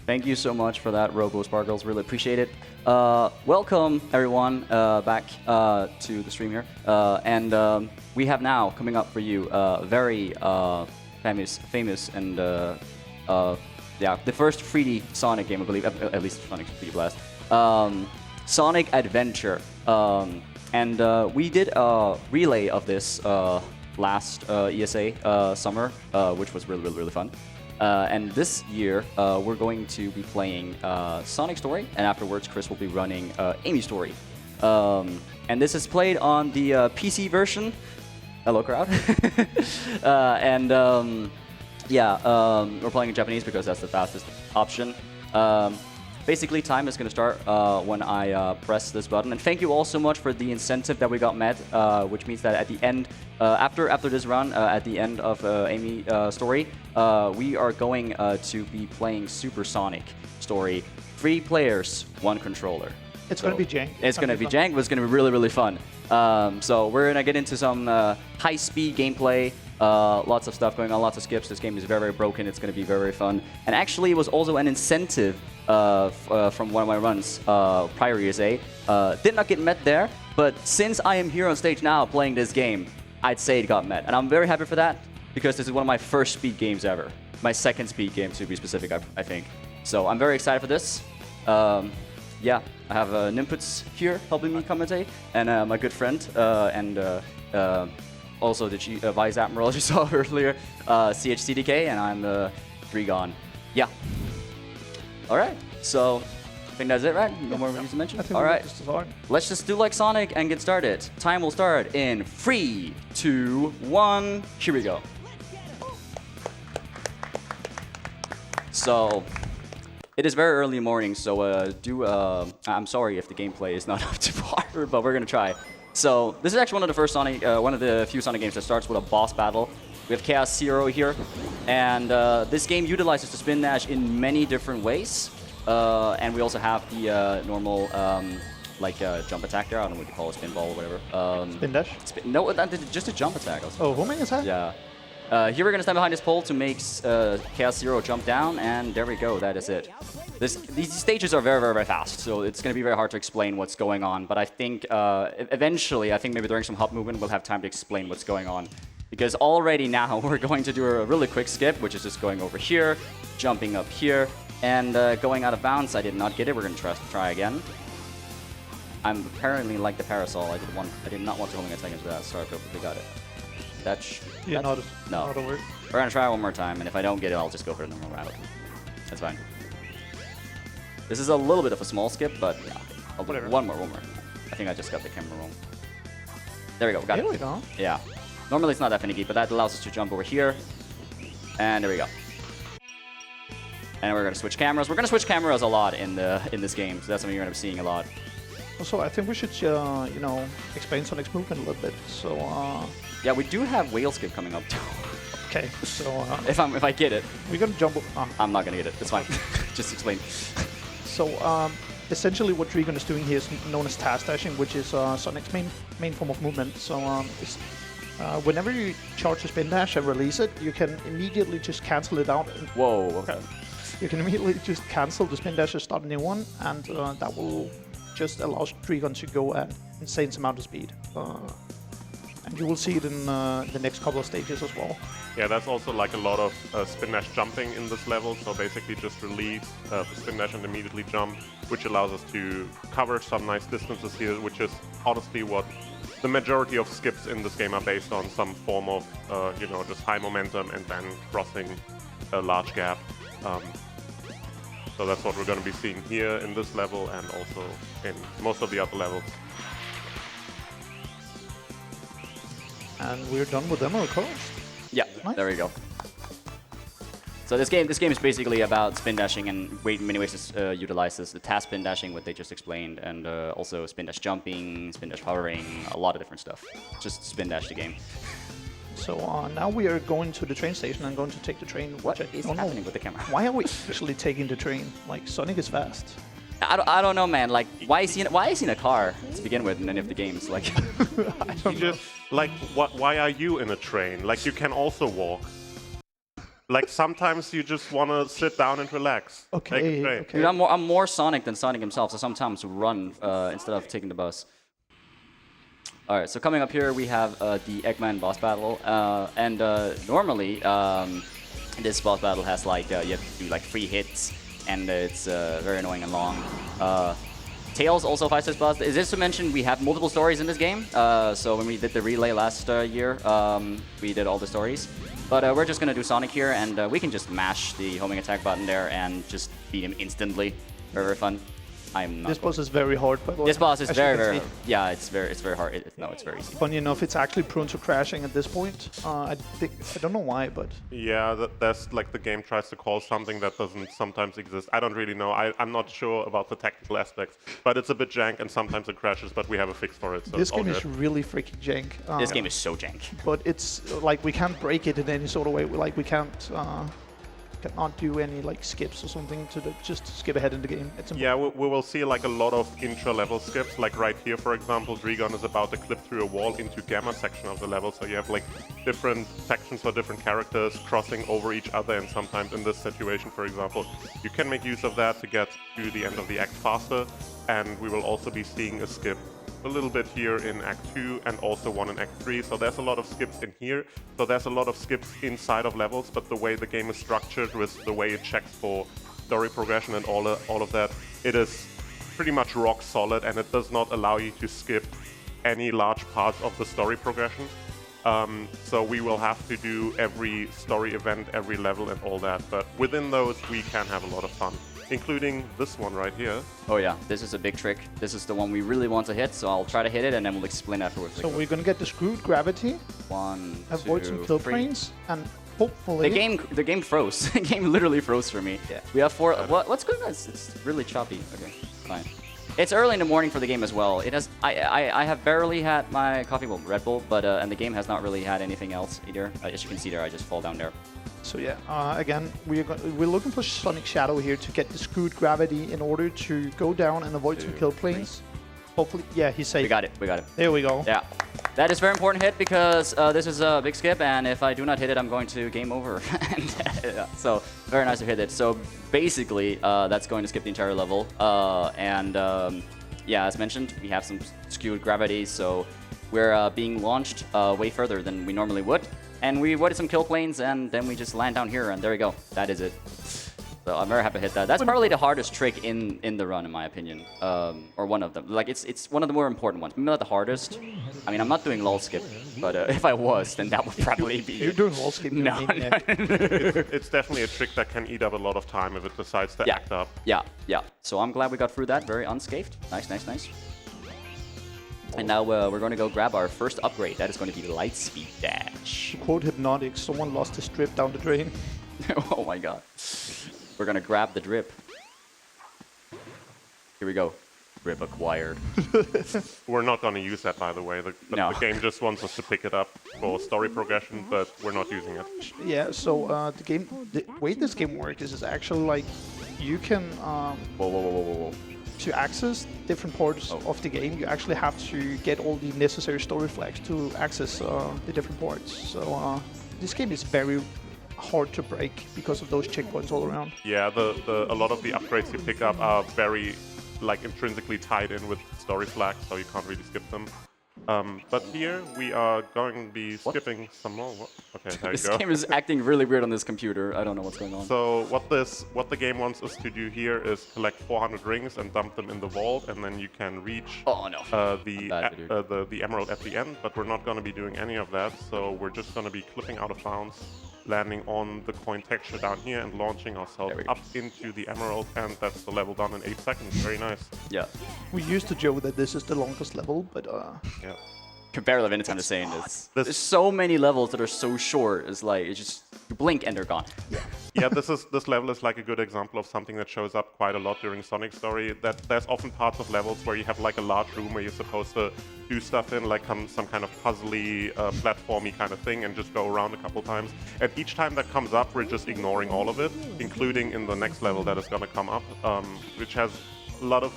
Thank you so much for that, Robo Sparkles. Really appreciate it. Welcome, everyone, back to the stream here. We have now coming up for you very famous and yeah, the first 3D Sonic game, I believe, at least Sonic 3D Blast. Sonic Adventure. We did a relay of this last ESA summer, which was really fun. And this year, we're going to be playing Sonic Story, and afterwards, Chris will be running Amy Story. And this is played on the PC version. Hello, crowd. We're playing in Japanese because that's the fastest option. Basically, time is going to start when I press this button. And thank you all so much for the incentive that we got met, which means that at the end, after this run, at the end of Amy Story, we are going to be playing Super Sonic Story. 3 players, 1 controller. It's going to be jank. It's going to be jank, but it's going to be really fun. So we're going to get into some high-speed gameplay. Lots of stuff going on, lots of skips. This game is very broken. It's going to be very fun. And actually, it was also an incentive from one of my runs prior ESA. Did not get met there, but since I am here on stage now playing this game, I'd say it got met. And I'm very happy for that, because this is one of my first speed games ever. My second speed game, to be specific, I think. So I'm very excited for this. Yeah, I have Nimputs here helping me commentate, and my good friend, also the Vice Admiral, as you saw earlier, CHCDK, and I'm DreeGon. Yeah. All right, so I think that's it, right? No more things to mention? All right, let's just do like Sonic and get started. Time will start in 3, 2, 1. Here we go. So, it is very early morning, so I'm sorry if the gameplay is not up to par, but we're gonna try. So this is actually one of the few Sonic games that starts with a boss battle. We have Chaos Zero here, and this game utilizes the spin dash in many different ways. And we also have the normal jump attack there. I don't know what you call it, spinball or whatever. Spin dash? No, just a jump attack. Oh, homing attack? Yeah. Here we're gonna stand behind this pole to make Chaos Zero jump down, and there we go. That is it. These stages are very fast, so it's gonna be very hard to explain what's going on. But I think eventually, I think maybe during some hop movement, we'll have time to explain what's going on. Because already now we're going to do a really quick skip, which is just going over here, jumping up here, and going out of bounds. I did not get it. We're gonna try again. I'm apparently like the parasol. I did not want to hold a second to that. Sorry, I perfectly got it. No. We're gonna try one more time, and if I don't get it, I'll just go for the normal route. That's fine. This is a little bit of a small skip, but yeah, I'll do one more. I think I just got the camera wrong. There we go, got it. There we go. Yeah. Normally it's not that finicky, but that allows us to jump over here. And there we go. And we're gonna switch cameras. We're gonna switch cameras a lot in this game, so that's something you're gonna be seeing a lot. Also, I think we should, explain Sonic's movement a little bit. So, yeah, we do have whale skip coming up too. Okay, so if I get it, we're gonna jump. I'm not gonna get it. It's fine. Just explain. So, essentially, what DreeGon is doing here is known as task dashing, which is Sonic's main form of movement. So, whenever you charge a spin dash and release it, you can immediately just cancel it out. Whoa. Okay. You can immediately just cancel the spin dash and start a new one, and that will just allow DreeGon to go at insane amount of speed. And you will see it in the next couple of stages as well. Yeah, that's also like a lot of spin dash jumping in this level. So basically just release the spin dash and immediately jump, which allows us to cover some nice distances here, which is honestly what the majority of skips in this game are based on, some form of, just high momentum and then crossing a large gap. So that's what we're going to be seeing here in this level and also in most of the other levels. And we're done with demo, of course. Yeah, nice. There we go. So this game is basically about spin dashing, and in many ways it utilizes the task spin dashing, what they just explained, and also spin dash jumping, spin dash hovering, a lot of different stuff. Just spin dash the game. So now we are going to the train station and going to take the train. What is happening with the camera? Why are we actually taking the train? Like, Sonic is fast. I don't know, man. Like, why is he in a car to begin with in any of the games? Like, I don't know. Why are you in a train? Like, you can also walk. Like sometimes you just want to sit down and relax. Okay, Take a break. okay. Dude, I'm more Sonic than Sonic himself, so sometimes run instead of taking the bus. All right, so coming up here, we have the Eggman boss battle, and normally this boss battle has like you have to do like 3 hits, and it's very annoying and long. Tails also fights this boss. Is this to mention we have multiple stories in this game? So when we did the relay last year, we did all the stories. But we're just gonna do Sonic here, and we can just mash the homing attack button there and just beat him instantly. Very, very fun. I'm not. This boss is very hard, by the way. This boss is as you very, can very. see. Yeah, it's very hard. No, it's very easy. Funny enough, it's actually prone to crashing at this point. I don't know why, but Yeah, that's like the game tries to call something that doesn't sometimes exist. I don't really know. I'm not sure about the technical aspects, but it's a bit jank and sometimes it crashes, but we have a fix for it. So this it's all game is good. really freaking jank. This game is so jank. But it's like we can't break it in any sort of way. Like we cannot do any like skips or something to just skip ahead in the game. It's Yeah, we will see like a lot of intra-level skips. Like right here, for example, DreeGon is about to clip through a wall into Gamma section of the level. So you have like different sections for different characters crossing over each other. And sometimes in this situation, for example, you can make use of that to get to the end of the act faster. And we will also be seeing a skip a little bit here in Act 2 and also one in Act 3. So there's a lot of skips in here. So there's a lot of skips inside of levels, but the way the game is structured with the way it checks for story progression and all of that, it is pretty much rock solid, and it does not allow you to skip any large parts of the story progression. So we will have to do every story event, every level and all that. But within those, we can have a lot of fun, including this one right here. Oh yeah, this is a big trick. This is the one we really want to hit, so I'll try to hit it and then we'll explain afterwards. So we're gonna get the screwed gravity, 1, avoid 2, some kill 3. planes, and hopefully The game froze. The game literally froze for me. Yeah. We have 4. What's going on? It's really choppy. Okay, fine. It's early in the morning for the game as well. It has. I have barely had my coffee, well, Red Bull, but and the game has not really had anything else either. As you can see there, I just fall down there. So yeah, again, we're looking for Sonic Shadow here to get the screwed gravity in order to go down and avoid some kill planes. Hopefully, yeah, he's safe. We got it. We got it. There we go. Yeah, that is a very important hit because this is a big skip, and if I do not hit it, I'm going to game over. And, so very nice to hit it. So basically, that's going to skip the entire level. Yeah, as mentioned, we have some skewed gravity, so we're being launched way further than we normally would. And we avoided some kill planes, and then we just land down here, and there we go. That is it. So I'm very happy to hit that. That's probably the hardest trick in the run, in my opinion, or one of them. Like it's one of the more important ones. Maybe not the hardest. I mean, I'm not doing lull skip, but if I was, then that would probably be. You're doing wall skip. No, It's definitely a trick that can eat up a lot of time if it decides to act up. Yeah. So I'm glad we got through that very unscathed. Nice. And now we're going to go grab our first upgrade. That is going to be Lightspeed Dash. To quote Hypnotic, someone lost his drip down the drain. Oh my god. We're going to grab the drip. Here we go. Drip acquired. We're not going to use that, by the way. The game just wants us to pick it up for story progression, but we're not using it. Yeah, so the way this game works is actually like you can Whoa. to access different parts of the game, you actually have to get all the necessary story flags to access the different parts. So this game is very hard to break because of those checkpoints all around. Yeah, a lot of the upgrades you pick up are very like intrinsically tied in with story flags, so you can't really skip them. But here we are going to be skipping some more. Okay, there you This go. game is acting really weird on this computer. I don't know what's going on. So what the game wants us to do here is collect 400 rings and dump them in the vault, and then you can reach Oh no. the emerald at the end. But we're not going to be doing any of that. So we're just going to be clipping out of bounds, landing on the coin texture down here, and launching ourselves up into the emerald. And that's the level done in 8 seconds. Very nice. Yeah. We used to joke that this is the longest level, but Yeah. Can barely have any time to saying this. There's so many levels that are so short. It's like it's just you blink and they're gone. Yeah, this level is like a good example of something that shows up quite a lot during Sonic Story. That there's often parts of levels where you have like a large room where you're supposed to do stuff in, like some kind of puzzly, platformy kind of thing, and just go around a couple times. And each time that comes up, we're just ignoring all of it, including in the next level that is going to come up, which has a lot of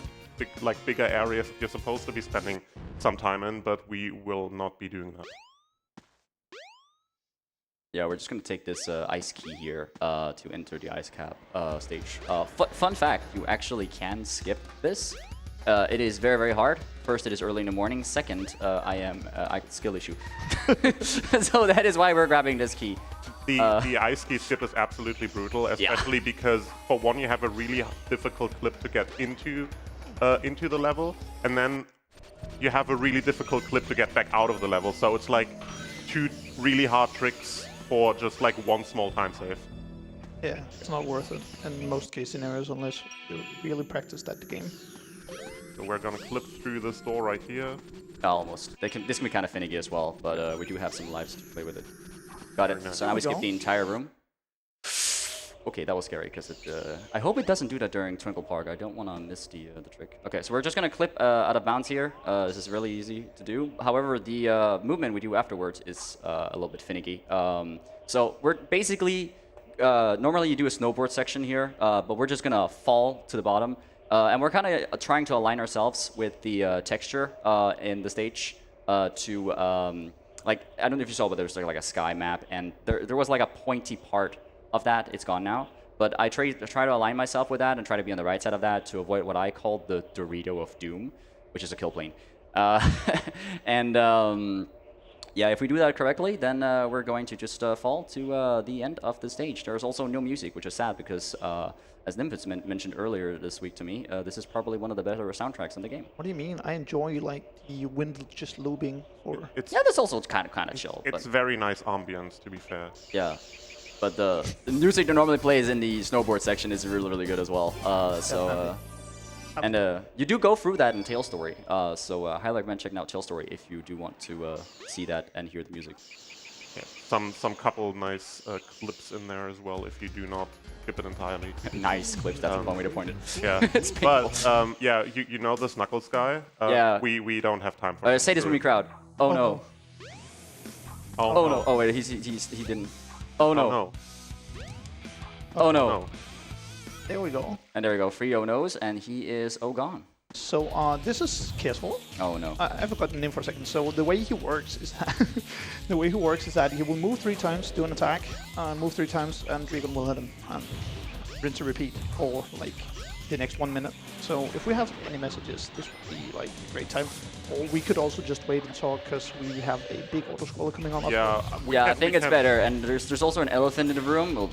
bigger areas that you're supposed to be spending some time in, but we will not be doing that. Yeah, we're just going to take this ice key here to enter the ice cap stage. Fun fact, you actually can skip this. It is very, very hard. First, it is early in the morning. Second, I skill issue. So that is why we're grabbing this key. The ice key skip is absolutely brutal, especially because, for one, you have a really difficult clip to get into the level, and then you have a really difficult clip to get back out of the level. So it's like 2 really hard tricks for just like 1 small time save. Yeah, it's not worth it in most case scenarios unless you really practice that game. So we're gonna clip through this door right here. Almost. This can be kind of finicky as well, but we do have some lives to play with it. Got it. So now we skip the entire room. Okay, that was scary because I hope it doesn't do that during Twinkle Park. I don't want to miss the trick. Okay, so we're just gonna clip out of bounds here. This is really easy to do. However, the movement we do afterwards is a little bit finicky. So we're basically normally you do a snowboard section here, but we're just gonna fall to the bottom, and we're kind of trying to align ourselves with the texture in the stage to like, I don't know if you saw, but there's like a sky map, and there was like a pointy part of that. It's gone now, but I try to align myself with that and try to be on the right side of that to avoid what I call the Dorito of Doom, which is a kill plane. And yeah, if we do that correctly, then we're going to just fall to the end of the stage. There's also no music, which is sad because, as Nimbus mentioned earlier this week to me, this is probably one of the better soundtracks in the game. What do you mean? I enjoy like the wind just looping. Or yeah, that's also kind of chill. It's very nice ambience, to be fair. Yeah, but the music that normally plays in the snowboard section is really, really good as well. And you do go through that in Tale Story, so I highly recommend checking out Tale Story if you do want to see that and hear the music. Yeah, some couple nice clips in there as well if you do not skip it entirely. Nice clips, that's a fun way to point it. Yeah, It's painful. but yeah, you know this Knuckles guy? Yeah. We don't have time for Say this with me, crowd. Oh no. Oh no. Oh wait, he didn't. Oh no. no. Oh no. No. there we go. And there we go, 3 oh-nos, and he is gone. So this is Chaos4. Oh no. I forgot the name for a second. So the way he works is that he will move 3 times, do an attack, move 3 times, and DreeGon will hit him. And rinse and repeat for like the next 1 minute. So if we have any messages, this would be like a great time. Or we could also just wait and talk because we have a big auto-scroller coming on. Yeah, I think it's better. And there's also an elephant in the room. Well,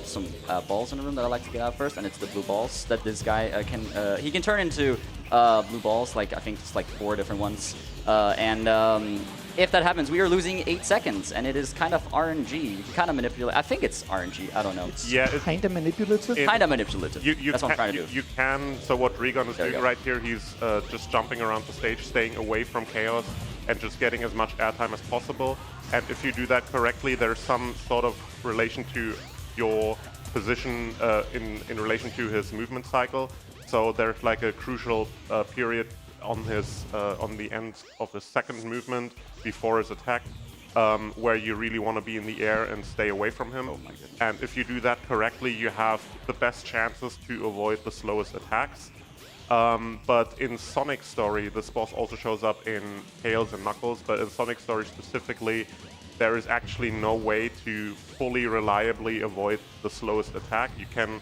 some balls in the room that I like to get out first, and it's the blue balls that this guy he can turn into blue balls. Like I think it's like 4 different ones. If that happens, we are losing 8 seconds, and it is kind of RNG, kind of manipulative. I think it's RNG. I don't know. Yeah, it's kind of manipulative. Kind of manipulative. That's what I'm trying to do. You can. So what DreeGon is doing right here, he's just jumping around the stage, staying away from chaos, and just getting as much airtime as possible. And if you do that correctly, there's some sort of relation to your position in relation to his movement cycle. So there's like a crucial period on the end of his second movement before his attack, where you really want to be in the air and stay away from him. Oh my goodness. And if you do that correctly, you have the best chances to avoid the slowest attacks. But in Sonic's story, this boss also shows up in Tails and Knuckles, but in Sonic's story specifically, there is actually no way to fully reliably avoid the slowest attack. You can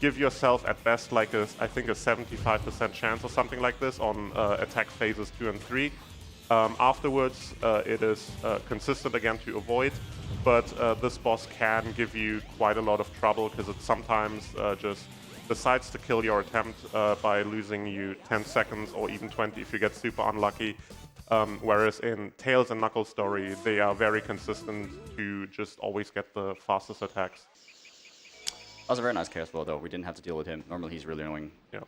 give yourself at best like I think a 75% chance or something like this on attack phases 2 and 3. Afterwards, it is consistent again to avoid, but this boss can give you quite a lot of trouble because it sometimes just decides to kill your attempt by losing you 10 seconds or even 20 if you get super unlucky. Whereas in Tails and Knuckles' story, they are very consistent to just always get the fastest attacks. That was a very nice chaos flow, though. We didn't have to deal with him. Normally, he's really annoying. Yeah.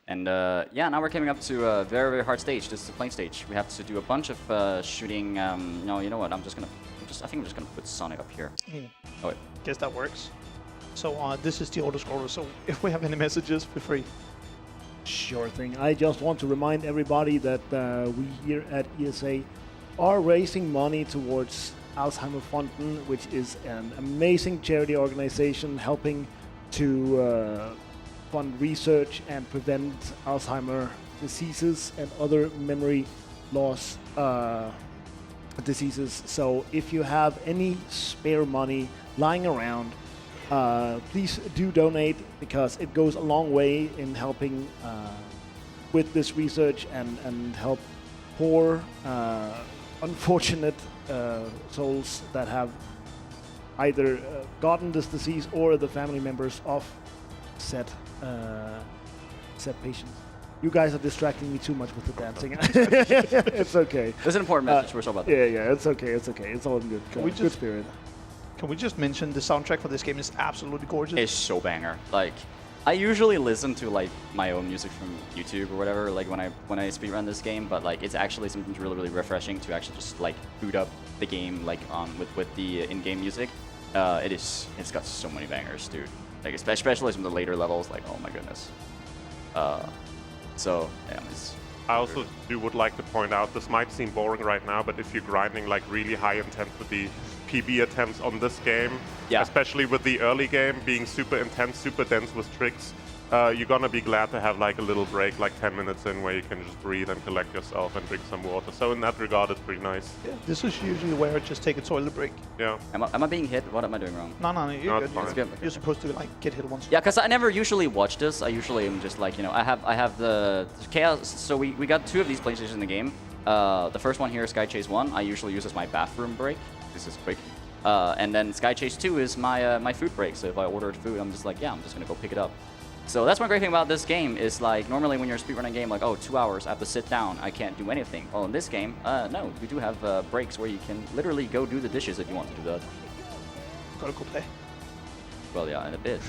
And yeah, now we're coming up to a very, very hard stage. This is a plane stage. We have to do a bunch of shooting. No, you know what? I think I'm just gonna put Sonic up here. Oh wait. Guess that works. So this is the auto-scroller. So if we have any messages, feel free. Sure thing. I just want to remind everybody that we here at ESA are raising money towards Alzheimer Fonden, which is an amazing charity organization helping to fund research and prevent Alzheimer diseases and other memory loss diseases. So if you have any spare money lying around, please do donate, because it goes a long way in helping with this research and help poor, unfortunate souls that have either gotten this disease or the family members of said patients. You guys are distracting me too much with the dancing. It's okay. There's an important message. We're talking about that. Yeah, it's okay. It's okay. It's all in good. Good spirit. Can we just mention the soundtrack for this game is absolutely gorgeous? It's so banger. Like, I usually listen to like my own music from YouTube or whatever, like when I speedrun this game, but like it's actually something really refreshing to actually just like boot up the game like on with the in-game music. It's got so many bangers, dude. Like especially some of the later levels, like oh my goodness. So yeah, I also would like to point out, this might seem boring right now, but if you're grinding like really high intent with the PB attempts on this game, especially with the early game being super intense, super dense with tricks, you're gonna be glad to have like a little break, like 10 minutes in, where you can just breathe and collect yourself and drink some water. So in that regard, it's pretty nice. Yeah, this is usually where I just take a toilet break. Yeah. Am I being hit? What am I doing wrong? No, you're good. It's good. You're supposed to like get hit once. Yeah, because I never usually watch this. I usually am just like, you know, I have the chaos. So we got 2 of these PlayStations in the game. The first one here is Sky Chase 1. I usually use as my bathroom break. This is quick. And then Sky Chase 2 is my my food break. So if I ordered food, I'm just like, yeah, I'm just gonna go pick it up. So that's one great thing about this game is like normally when you're a speedrunning game, like 2 hours, I have to sit down, I can't do anything. Well, in this game, no, we do have breaks where you can literally go do the dishes if you want to do that. Gotta go play. Well, yeah, in a bit.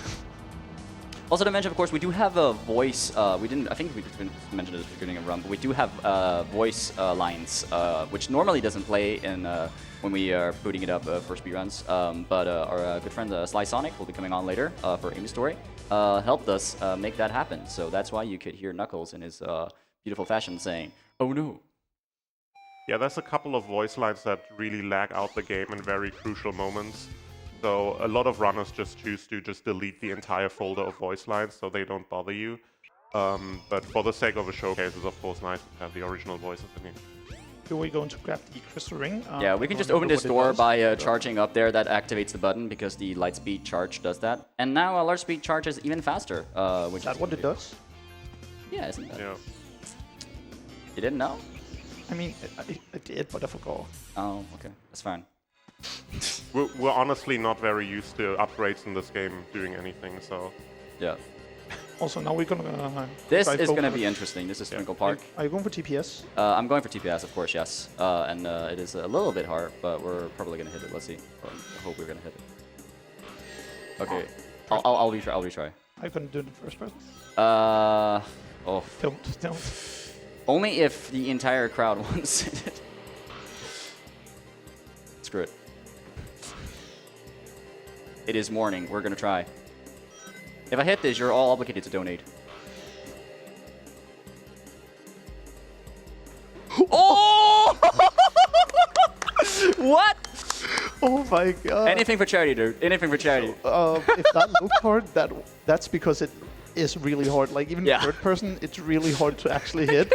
Also to mention, of course, we do have a voice. I think we didn't mention it at the beginning of the run, but we do have voice lines, which normally doesn't play in when we are booting it up for speedruns. But our good friend Sly Sonic will be coming on later for Amy's story. Helped us make that happen. So that's why you could hear Knuckles in his beautiful fashion saying, "Oh no." Yeah, there's a couple of voice lines that really lag out the game in very crucial moments. So a lot of runners just choose to just delete the entire folder of voice lines so they don't bother you. But for the sake of a showcase, it's of course nice to have the original voices in here. Are we going to grab the crystal ring? Yeah, we can just open this door by charging up there. That activates the button because the light speed charge does that. And now a large speed charge is even faster. Which is that what it does? Yeah, isn't that? Yeah. You didn't know? I mean, I did, but I forgot. Oh, okay. That's fine. We're honestly not very used to upgrades in this game doing anything, so... Yeah. Also, now we're gonna... This is gonna be interesting. This is Twinkle Park. Are you going for TPS? I'm going for TPS, of course, yes. And it is a little bit hard, but we're probably gonna hit it. Let's see. Well, I hope we're gonna hit it. Okay. I'll retry. I'll retry. Are you gonna do it in the first person? Oh. Don't. Only if the entire crowd wants it. Screw it. It is morning. We're gonna try. If I hit this, you're all obligated to donate. Oh! What? Oh my god. Anything for charity, dude. Anything for charity. If that looked hard, that's because it is really hard. Like even in third person, it's really hard to actually hit.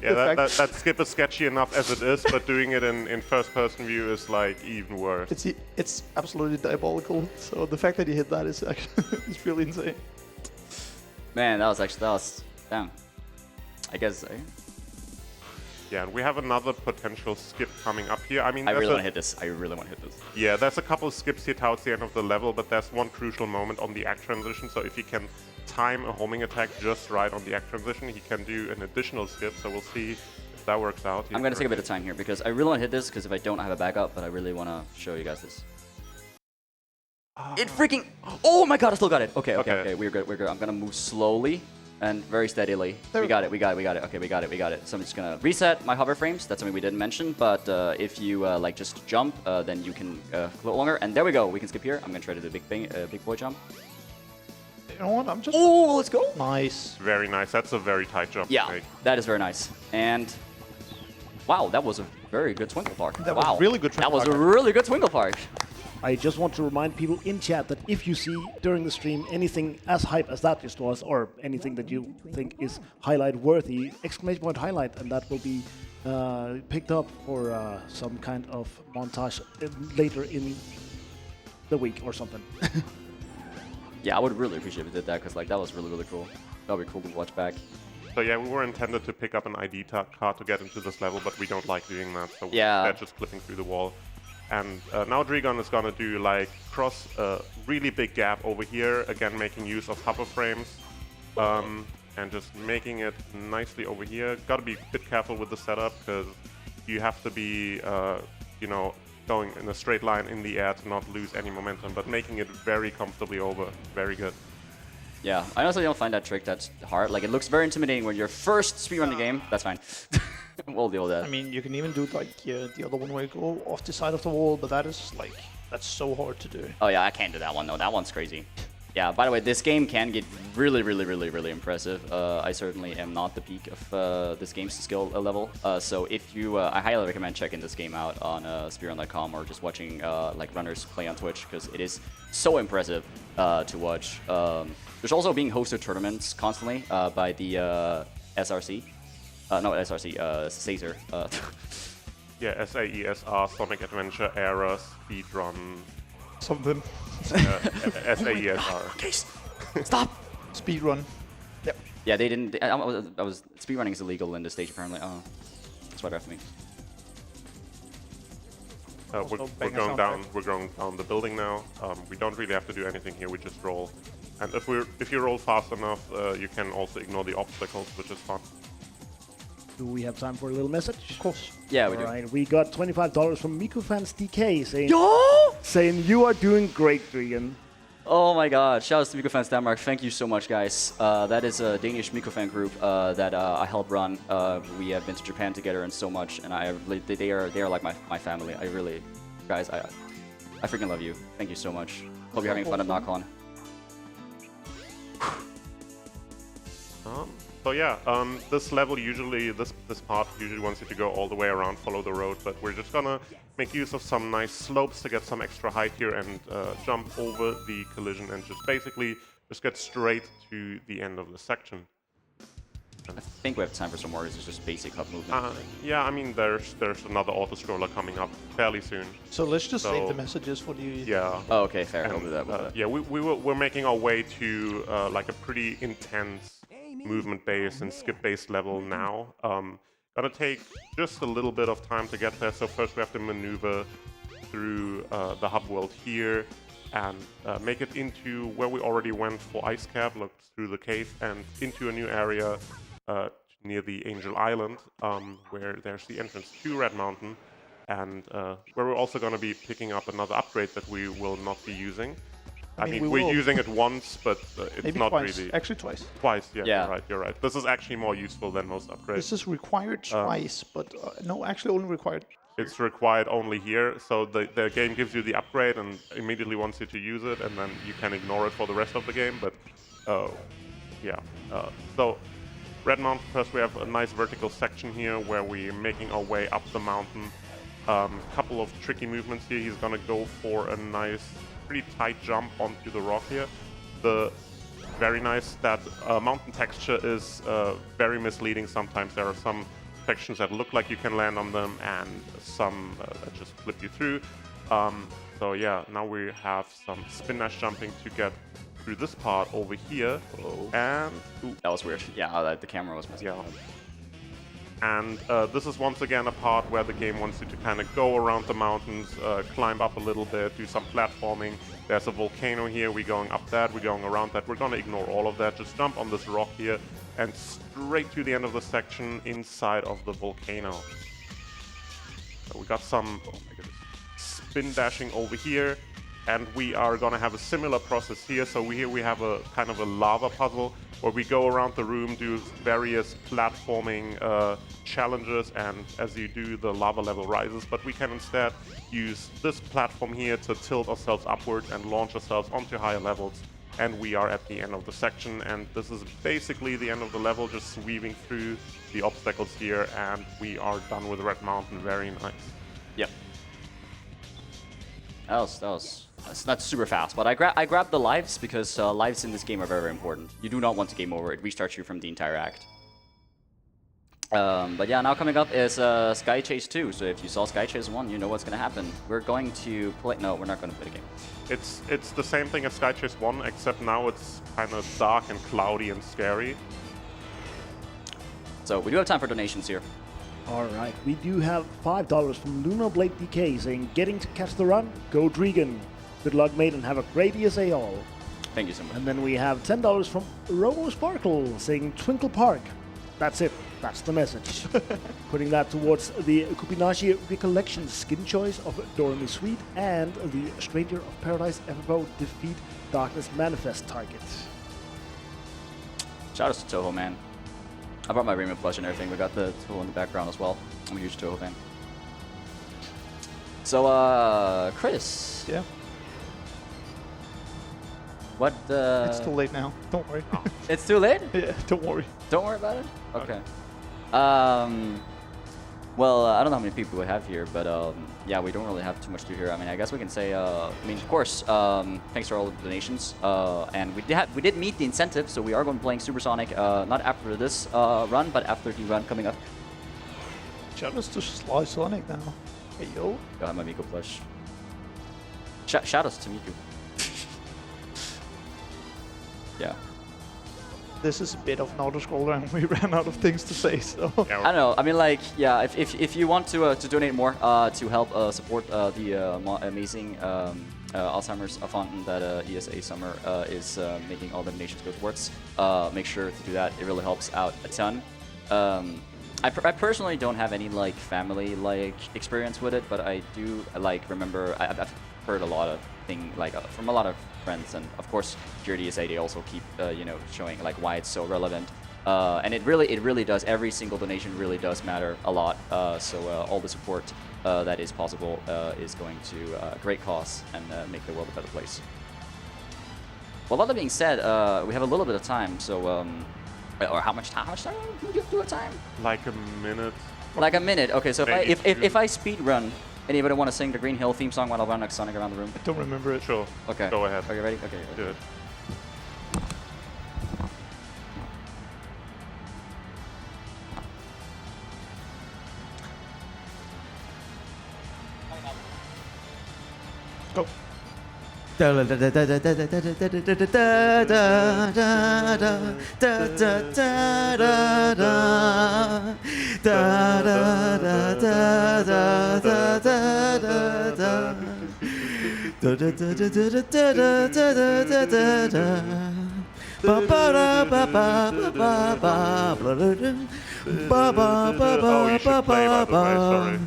Yeah, that skip is sketchy enough as it is, but doing it in first-person view is like even worse. It's absolutely diabolical. So the fact that you hit that is actually is really insane. Man, that was damn. I guess. Yeah, and we have another potential skip coming up here. I mean, I really want to hit this. I really want to hit this. Yeah, there's a couple of skips here towards the end of the level, but there's one crucial moment on the act transition. So if you can time a homing attack just right on the act transition, he can do an additional skip. So we'll see if that works out. I'm going to take a bit of time here because I really want to hit this because if I don't, I have a backup, but I really want to show you guys this. It freaking... Oh my god, I still got it. Okay, we're good, we're good. I'm going to move slowly and very steadily. We got it. Okay, we got it. So I'm just going to reset my hover frames. That's something we didn't mention, but if you like just jump, then you can float longer. And there we go. We can skip here. I'm going to try to do the big boy jump. You know what? I'm just... Oh, let's go. Nice. Very nice. That's a very tight jump. Yeah, that is very nice. And wow, that was a very good Twinkle Park. That was really good Twinkle Park. That was a really good Twinkle Park. I just want to remind people in chat that if you see during the stream anything as hype as that just was, or anything that you think is highlight worthy, exclamation point highlight, and that will be picked up for some kind of montage later in the week or something. Yeah, I would really appreciate if it did that, because like that was really cool. That would be cool to watch back. So yeah, we were intended to pick up an ID card to get into this level, but we don't like doing that, so Yeah. we're just flipping through the wall. And now DreeGon is gonna do like cross a really big gap over here, again making use of hover frames, and just making it nicely over here. Gotta be a bit careful with the setup, because you have to be, you know, going in a straight line in the air to not lose any momentum, but making it very comfortably over. Very good. Yeah, I honestly don't find that trick that hard. Like, it looks very intimidating when you're first speedrun the game. That's fine. We'll deal with that. I mean, you can even do like the other one where you go off the side of the wall, but that is like, that's so hard to do. Oh yeah, I can't do that one though. That one's crazy. Yeah, by the way, this game can get really impressive. I certainly am not the peak of this game's skill level. So if you, I highly recommend checking this game out on speedrun.com or just watching like runners play on Twitch, because it is so impressive to watch. There's also being hosted tournaments constantly by the SRC. No, SRC, Caesar. Yeah, SAESR, Sonic Adventure, Era, Speedrun, Something. SAESR. Case, stop! Speedrun. Yep. Yeah, they didn't. I was speedrunning is illegal in this stage apparently. Oh, that's right after me. We're going down. We're going down the building now. We don't really have to do anything here. We just roll, and if you roll fast enough, you can also ignore the obstacles, which is fun. Do we have time for a little message? Of course. Yeah, we do. Alright, we got $25 from MikuFans DK Yo! saying you are doing great, DreeGon. Oh my god, shout out to Mikofans Denmark. Thank you so much, guys. That is a Danish Mikofan group that I help run. We have been to Japan together and so much, and they are like my family. I really, guys, I freaking love you. Thank you so much. Hope you're having fun at Knock-On. So yeah, this level usually, this part usually wants you to go all the way around, follow the road, but we're just gonna make use of some nice slopes to get some extra height here and jump over the collision and just basically just get straight to the end of the section. I think we have time for some more. This is just basic hub movement. Yeah, I mean, there's another auto-scroller coming up fairly soon. So let's just save the messages for the... Yeah. Oh, okay, fair. We'll do that. Yeah, we're making our way to like a pretty intense movement-based and skip-based level now. Gonna take just a little bit of time to get there. So first we have to maneuver through the hub world here and make it into where we already went for Ice Cap, looked through the cave and into a new area near the Angel Island, where there's the entrance to Red Mountain, and where we're also going to be picking up another upgrade that we will not be using. I mean we're using it once, but it's maybe not twice. really... Actually twice. Twice, yeah, Yeah. You're right. This is actually more useful than most upgrades. This is required twice, but no, actually only required. It's required only here, so the game gives you the upgrade and immediately wants you to use it, and then you can ignore it for the rest of the game, but yeah. So Red Mountain, first we have a nice vertical section here where we're making our way up the mountain. Couple of tricky movements here. He's gonna go for a nice, pretty tight jump onto the rock here. Very nice. That mountain texture is very misleading sometimes. There are some sections that look like you can land on them and some that just flip you through. So yeah, now we have some spin dash jumping to get through this part over here. And ooh, That was weird. Yeah, the camera was messing yeah. up. And this is once again a part where the game wants you to kind of go around the mountains, climb up a little bit, do some platforming. There's a volcano here, we're going up that, we're going around that. We're going to ignore all of that, just jump on this rock here and straight to the end of the section inside of the volcano. So we got some spin dashing over here, and we are going to have a similar process here. So here we have a kind of a lava puzzle where we go around the room, do various platforming challenges, and as you do, the lava level rises. But we can instead use this platform here to tilt ourselves upwards and launch ourselves onto higher levels. And we are at the end of the section, and this is basically the end of the level, just weaving through the obstacles here, and we are done with Red Mountain. Very nice. Yep. That's not super fast, but I grabbed the lives because lives in this game are very, very important. You do not want to game over. It restarts you from the entire act. But yeah, now coming up is Sky Chase 2. So if you saw Sky Chase 1, you know what's going to happen. We're going to play... No, we're not going to play the game. It's the same thing as Sky Chase 1, except now it's kind of dark and cloudy and scary. So we do have time for donations here. All right, we do have $5 from Lunar Blade DK saying, getting to catch the run, go DreeGon. Good luck, mate, and have a great ESA all. Thank you so much. And then we have $10 from Robo Sparkle saying, Twinkle Park. That's it. That's the message. Putting that towards the Kupinashi Recollection skin choice of Doremi Sweet and the Stranger of Paradise FFO Defeat Darkness Manifest target. Shout out to Toho, man. I brought my Rainbow plush and everything. We got the Toho in the background as well. I'm a huge Toho fan. So, Chris. Yeah. What? It's too late now. Don't worry. It's too late? Yeah, don't worry. Don't worry about it? Okay. Well, I don't know how many people we have here, but yeah, we don't really have too much to hear. I mean, I guess we can say, I mean, of course, thanks for all the donations. And we did meet the incentive, so we are going to be playing Supersonic, not after this run, but after the run coming up. Shout out to Sly Sonic now. Hey, yo. Go have my Miku plush. Shout outs to Miku. Yeah. This is a bit of an auto-scroller and we ran out of things to say, so... I don't know. I mean, like, yeah, if you want to donate more to help support the amazing Alzheimer's fountain that ESA Summer is making all the donations go towards, make sure to do that. It really helps out a ton. I personally don't have any like family like experience with it, but I do like remember I've heard a lot of things like from a lot of friends, and of course here at ESA they also keep you know, showing like why it's so relevant, and it really does. Every single donation really does matter a lot. So all the support that is possible is going to great cause and make the world a better place. Well, all that being said, we have a little bit of time, so. Or how much time do you do a time? Like a minute. Like a minute. Okay, so Maybe if I speed run, anybody want to sing the Green Hill theme song while I run like Sonic around the room? I don't remember it. Sure. Okay. Go ahead. Are you ready? Okay. Do it. Go. Oh, you should play, by the way, sorry.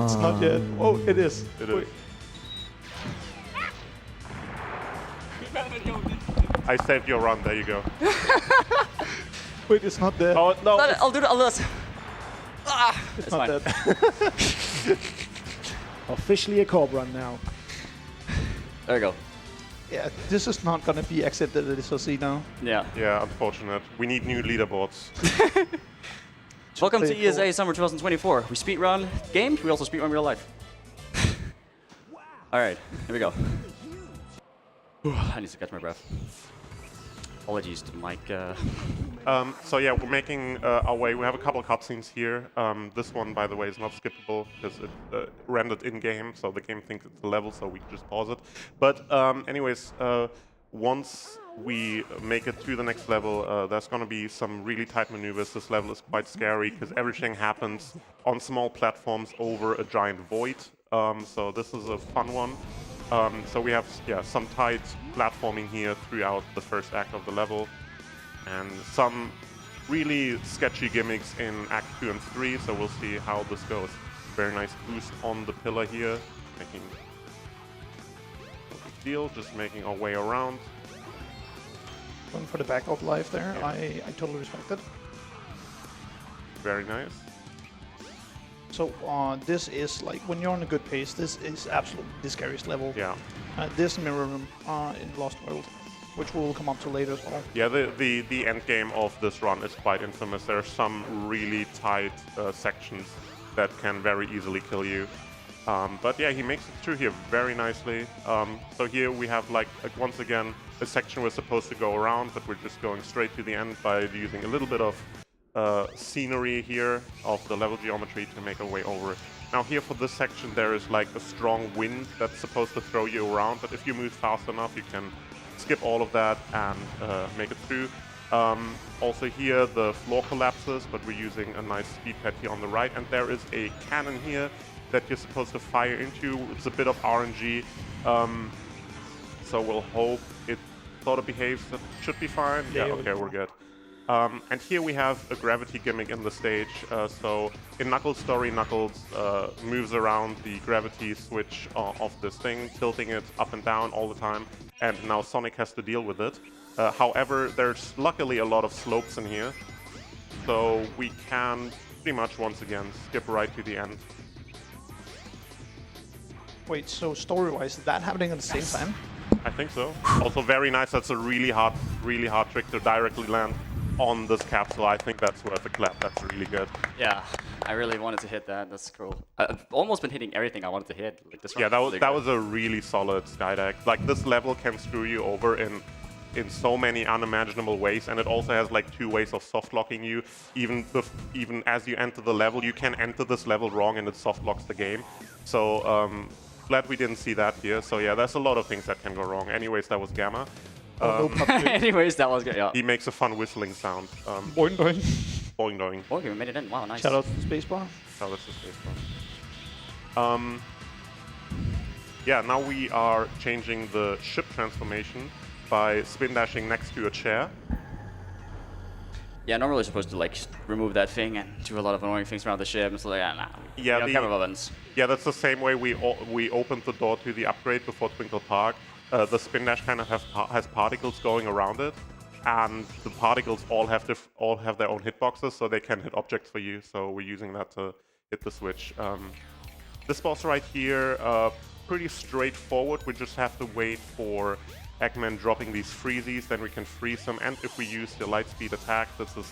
It's not yet. Oh, it is. It is. I saved your run, there you go. Wait, it's not there. Oh, no. I'll do this. Ah, it's it's not fine. that. Officially a Corp run now. There we go. Yeah, this is not gonna be accepted at SOC now. Yeah. Yeah, unfortunate. We need new leaderboards. Welcome to Play it ESA Summer 2024. We speedrun games, we also speedrun real life. Alright, here we go. I need to catch my breath. Apologies to Mike. So yeah, we're making our way. We have a couple of cutscenes here. This one, by the way, is not skippable because it rendered in-game, so the game thinks it's a level, so we can just pause it. But anyways, once we make it to the next level, there's going to be some really tight maneuvers. This level is quite scary because everything happens on small platforms over a giant void. So this is a fun one. So we have some tight platforming here throughout the first act of the level, and some really sketchy gimmicks in Act 2 and 3, so we'll see how this goes. Very nice boost on the pillar here, making no big deal, just making our way around. Going for the backup life there. Yeah. I totally respect it. Very nice. So this is like, when you're on a good pace, this is absolutely the scariest level. Yeah. This mirror room in Lost World, which we'll come up to later as well. Yeah, the end game of this run is quite infamous. There are some really tight sections that can very easily kill you. But yeah, he makes it through here very nicely. So here we have like once again a section we're supposed to go around, but we're just going straight to the end by using a little bit of scenery here of the level geometry to make our way over. Now here for this section there is like a strong wind that's supposed to throw you around, but if you move fast enough you can skip all of that and make it through. Also here the floor collapses, but we're using a nice speed pad here on the right, and there is a cannon here that you're supposed to fire into. It's a bit of RNG, so we'll hope it sort of behaves. That should be fine. Yeah, okay, we're good. And here we have a gravity gimmick in the stage. So in Knuckles' story, Knuckles moves around the gravity switch of this thing, tilting it up and down all the time, and now Sonic has to deal with it. However, there's luckily a lot of slopes in here, so we can pretty much once again skip right to the end. Wait, so story-wise, is that happening at the same time? I think so. Also very nice. That's a really hard trick to directly land on this capsule. I think that's worth a clap. That's really good. Yeah, I really wanted to hit that. That's cool. I've almost been hitting everything I wanted to hit. Like this Yeah, that was a really solid skydeck. Like this level can screw you over in so many unimaginable ways, and it also has like 2 ways of soft locking you. Even as you enter the level, you can enter this level wrong and it soft locks the game. So glad we didn't see that here. So yeah, there's a lot of things that can go wrong. Anyways, that was Gamma. Anyways, that was good. Yeah. He makes a fun whistling sound. Boing boing. Boing doing. Oh, you made it in. Wow, nice. Shout out to the spacebar. Oh, that's the spacebar. Yeah, now we are changing the ship transformation by spin dashing next to a chair. Yeah, normally you're supposed to like remove that thing and do a lot of annoying things around the ship. And so like, nah. Yeah, don't care about buttons. Yeah, that's the same way we opened the door to the upgrade before Twinkle Park. The spin dash kind of has particles going around it, and the particles all have their own hitboxes, so they can hit objects for you. So we're using that to hit the switch. This boss right here, pretty straightforward. We just have to wait for Eggman dropping these freezies, then we can freeze them. And if we use the light speed attack, this is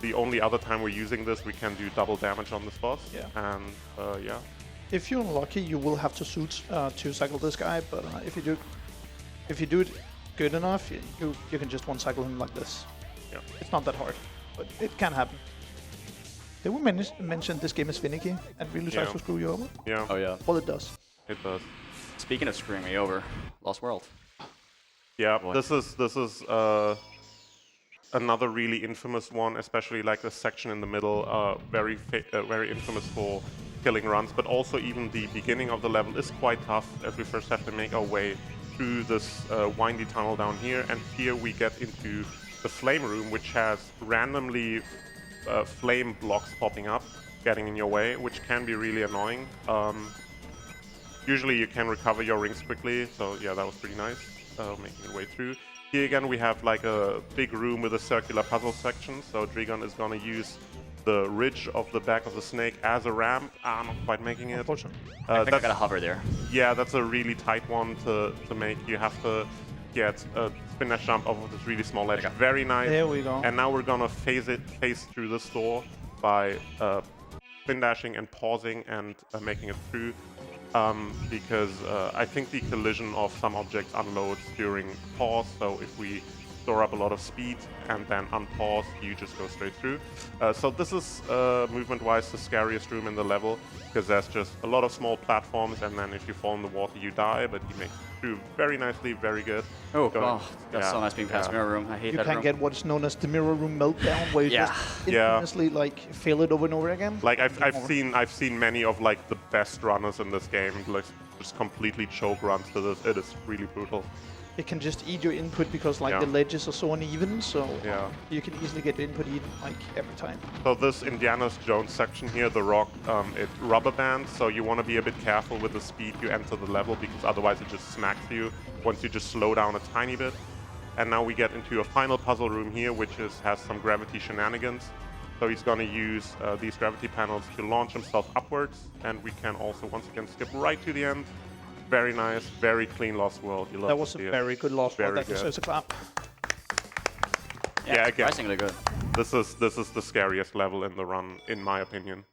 the only other time we're using this. We can do double damage on this boss. Yeah. And yeah. If you're unlucky, you will have to suit to cycle this guy, but if you do it good enough, you can just one cycle him like this. Yeah. It's not that hard, but it can happen. Did we mention this game is finicky and really tries to screw you over? Yeah. Oh yeah. Well, it does. It does. Speaking of screwing me over, Lost World. Yeah, this is another really infamous one, especially like the section in the middle, very infamous for killing runs, but also even the beginning of the level is quite tough, as we first have to make our way through this windy tunnel down here, and here we get into the flame room, which has randomly flame blocks popping up, getting in your way, which can be really annoying. Usually you can recover your rings quickly, so yeah, that was pretty nice. Making your way through. Here again we have like a big room with a circular puzzle section, so DreeGon is going to use the ridge of the back of the snake as a ramp. I'm not quite making it. Unfortunately. I think I gotta hover there. Yeah, that's a really tight one to make. You have to get a spin dash jump over this really small ledge. Very nice. There we go. And now we're gonna phase through this door by spin dashing and pausing and making it through. Because I think the collision of some objects unloads during pause, so if we store up a lot of speed and then unpause, you just go straight through. So this is, movement-wise, the scariest room in the level, because there's just a lot of small platforms, and then if you fall in the water, you die, but he makes it through very nicely, very good. Oh, that's so nice being past Mirror Room. I hate that room. You can get what's known as the Mirror Room meltdown, where you just infamously like fail it over and over again. Like I've seen many of like the best runners in this game like just completely choke runs to this. It is really brutal. It can just eat your input because like the ledges are so uneven, so you can easily get your input eaten like every time. So this Indiana Jones section here, the rock, it rubber bands, so you want to be a bit careful with the speed you enter the level, because otherwise it just smacks you once you just slow down a tiny bit. And now we get into a final puzzle room here, which has some gravity shenanigans. So he's going to use these gravity panels to launch himself upwards, and we can also once again skip right to the end. Very nice, very clean Lost World. You love that was a very good Lost World. That deserves a clap. Yeah, again, surprisingly good. This is the scariest level in the run, in my opinion.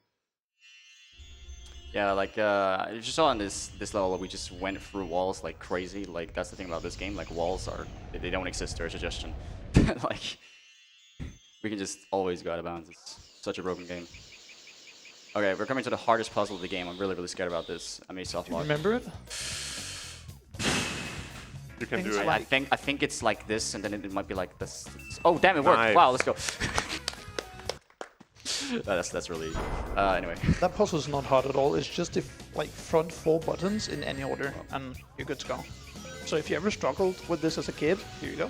Yeah, like you just saw on this level, we just went through walls like crazy. Like that's the thing about this game. Like walls are they don't exist. They're a suggestion. Like we can just always go out of bounds. It's such a broken game. Okay, we're coming to the hardest puzzle of the game. I'm really scared about this. I may soft Do you lock. remember it? You can do Things it. like- I think it's like this, and then it might be like this. Oh damn, it worked! Nice. Wow, let's go. That's really. Anyway. That puzzle is not hard at all. It's just the like front 4 buttons in any order, and you're good to go. So if you ever struggled with this as a kid, here you go.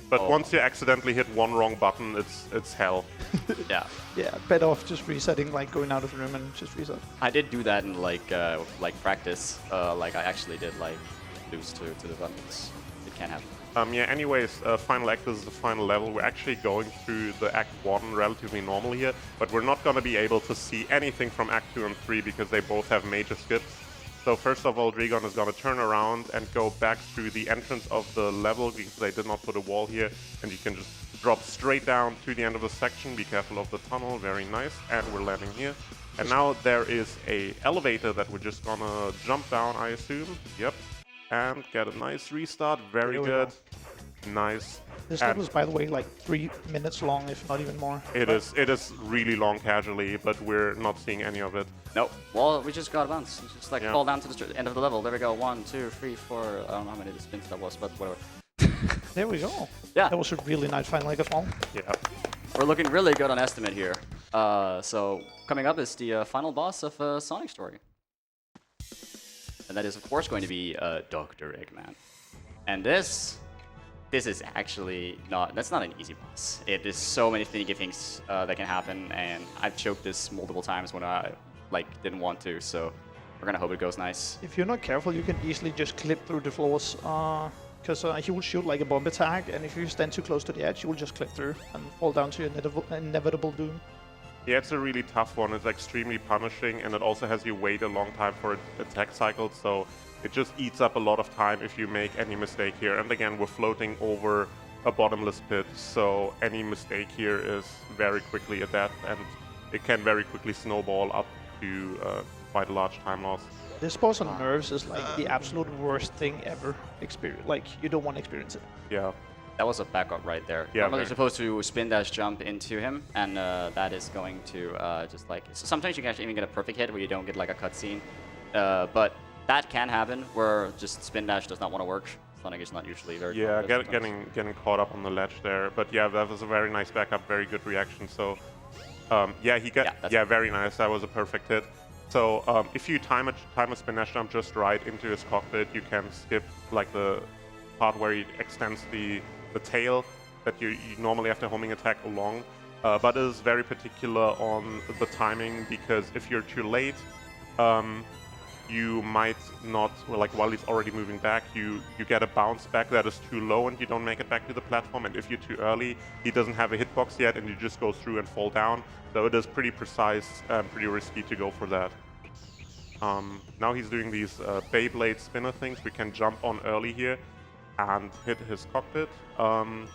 But Oh. once you accidentally hit one wrong button, it's hell. Yeah. Yeah, better off just resetting, like going out of the room and just reset. I did do that in like practice. Like I actually did like lose to the buttons. It can happen. Yeah, anyways, final act is the final level. We're actually going through the Act 1 relatively normally here, but we're not going to be able to see anything from Act 2 and 3 because they both have major skips. So first of all, DreeGon is going to turn around and go back through the entrance of the level because they did not put a wall here, and you can just drop straight down to the end of the section. Be careful of the tunnel, very nice, and we're landing here. And now there is a elevator that we're just going to jump down, I assume. Yep. And get a nice restart. Very Here we good. go. Nice. This And level is, by the way, like 3 minutes long, if not even more. it is really long casually, but we're not seeing any of it. Nope. Well, we just got a bounce. We just like Yeah. fall down to the end of the level. There we go. 1, 2, 3, 4. I don't know how many spins that was, but whatever. There we go. Yeah. That was a really nice final leg as well. Yeah. We're looking really good on estimate here. So coming up is the final boss of Sonic Story. And that is, of course, going to be Dr. Eggman. And this is actually that's not an easy boss. It is so many finicky things that can happen, and I've choked this multiple times when I didn't want to, so we're gonna hope it goes nice. If you're not careful, you can easily just clip through the floors, because he will shoot like a bomb attack, and if you stand too close to the edge, you will just clip through and fall down to your inevitable doom. Yeah, it's a really tough one. It's extremely punishing, and it also has you wait a long time for attack cycles, so it just eats up a lot of time if you make any mistake here. And again, we're floating over a bottomless pit, so any mistake here is very quickly a death, and it can very quickly snowball up to quite a large time loss. This boss on nerves is like the absolute worst thing ever. Like, you don't want to experience it. Yeah. That was a backup right there. Yeah, Normally very. you're supposed to spin dash jump into him, and that is going to just like... Sometimes you can actually even get a perfect hit where you don't get like a cutscene, but that can happen where just spin dash does not want to work. Sonic is not usually very... Yeah, confident sometimes. getting caught up on the ledge there. But yeah, that was a very nice backup, very good reaction. So yeah, he got very nice. That was a perfect hit. So if you time a spin dash jump just right into his cockpit, you can skip like the part where he extends the tail that you normally have to homing attack along. But it is very particular on the timing, because if you're too late, you might not, like while he's already moving back, you get a bounce back that is too low and you don't make it back to the platform. And if you're too early, he doesn't have a hitbox yet and you just go through and fall down. So it is pretty precise and pretty risky to go for that. Now he's doing these Beyblade spinner things. We can jump on early here and hit his cockpit,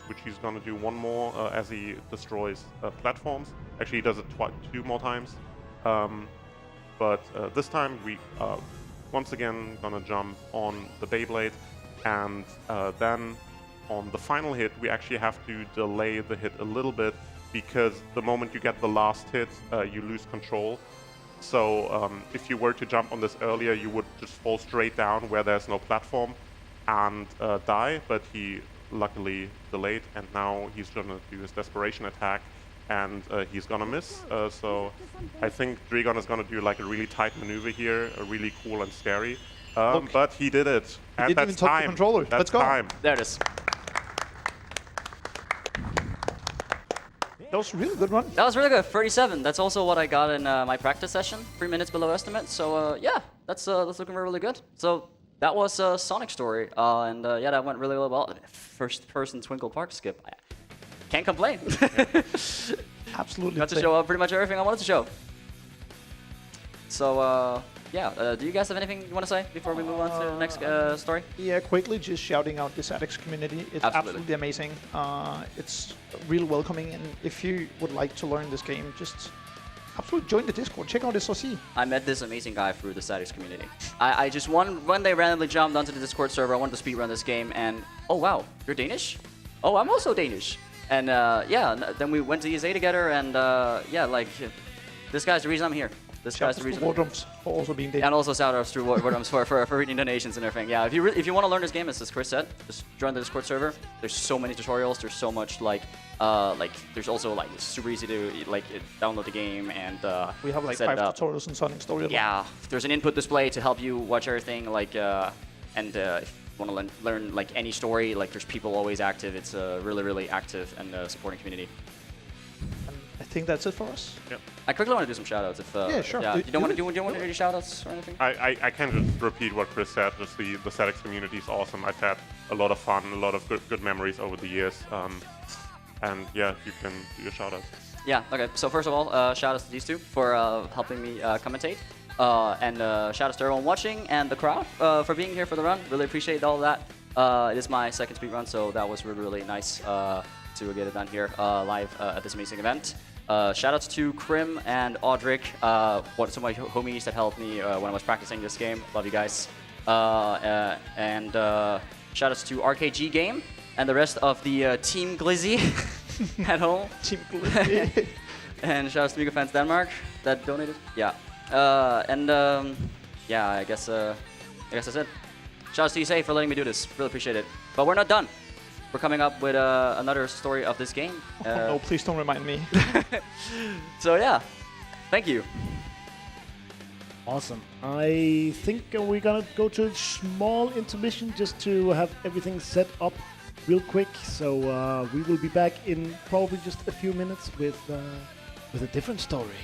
which he's going to do one more as he destroys platforms. Actually, he does it 2 more times. But this time we once again gonna jump on the Beyblade, and then on the final hit we actually have to delay the hit a little bit, because the moment you get the last hit you lose control. So if you were to jump on this earlier, you would just fall straight down where there's no platform and die, but he luckily delayed, and now he's gonna do his desperation attack, and he's gonna miss. So I think DreeGon is gonna do like a really tight maneuver here, really cool and scary. But he did it. And didn't even touch the controller. That's Let's go. time. There it is. That was a really good run. That was really good. 37. That's also what I got in my practice session. 3 minutes below estimate. So yeah, that's looking really good. So that was Sonic Story, and yeah, that went really well. First-person Twinkle Park skip. Can't complain. Absolutely. Got to show pretty much everything I wanted to show. So yeah, do you guys have anything you want to say before we move on to the next story? Yeah, quickly just shouting out this Addicts community. It's absolutely amazing. It's real welcoming, and if you would like to learn this game, just absolutely join the Discord. Check out the SOC. I met this amazing guy through the statics community. I just one day randomly jumped onto the Discord server. I wanted to speedrun this game, and oh wow, you're Danish? Oh, I'm also Danish. And yeah, then we went to ESA together, and yeah, like this guy's the reason I'm here. This guy's the reason. Wardrums for also being Danish. And also shout-outs to Wardrums for reading donations and everything. Yeah, if you want to learn this game, as Chris said, just join the Discord server. There's so many tutorials. There's so much like there's also like it's super easy to like download the game and we have like set 5 it up. tutorials in Sonic Story. Yeah, there's an input display to help you watch everything. Like and if you want to learn like any story, like there's people always active. It's a really active and supporting community. And I think that's it for us. Yep. I quickly want to do some shoutouts. If Yeah, sure. Yeah, Do you don't want to it. do any shoutouts or anything? I can just repeat what Chris said. Just the statics community is awesome. I've had a lot of fun, a lot of good memories over the years. And yeah, you can do your shoutouts. Yeah, okay. So first of all, shout outs to these two for helping me commentate. And shout outs to everyone watching and the crowd for being here for the run. Really appreciate all of that. It is my second speed run, so that was really nice to get it done here live at this amazing event. Shout outs to Krim and Audric, some of my homies that helped me when I was practicing this game. Love you guys. And shout outs to RKG Game and the rest of the Team Glizzy at home. Team Glizzy. And shout outs to Mega Fans Denmark that donated. Yeah. Yeah, I guess that's it. Shout outs to ESA for letting me do this. Really appreciate it. But we're not done. We're coming up with another story of this game. No, please don't remind me. So yeah, thank you. Awesome. I think we're gonna go to a small intermission just to have everything set up real quick. So we will be back in probably just a few minutes with a different story.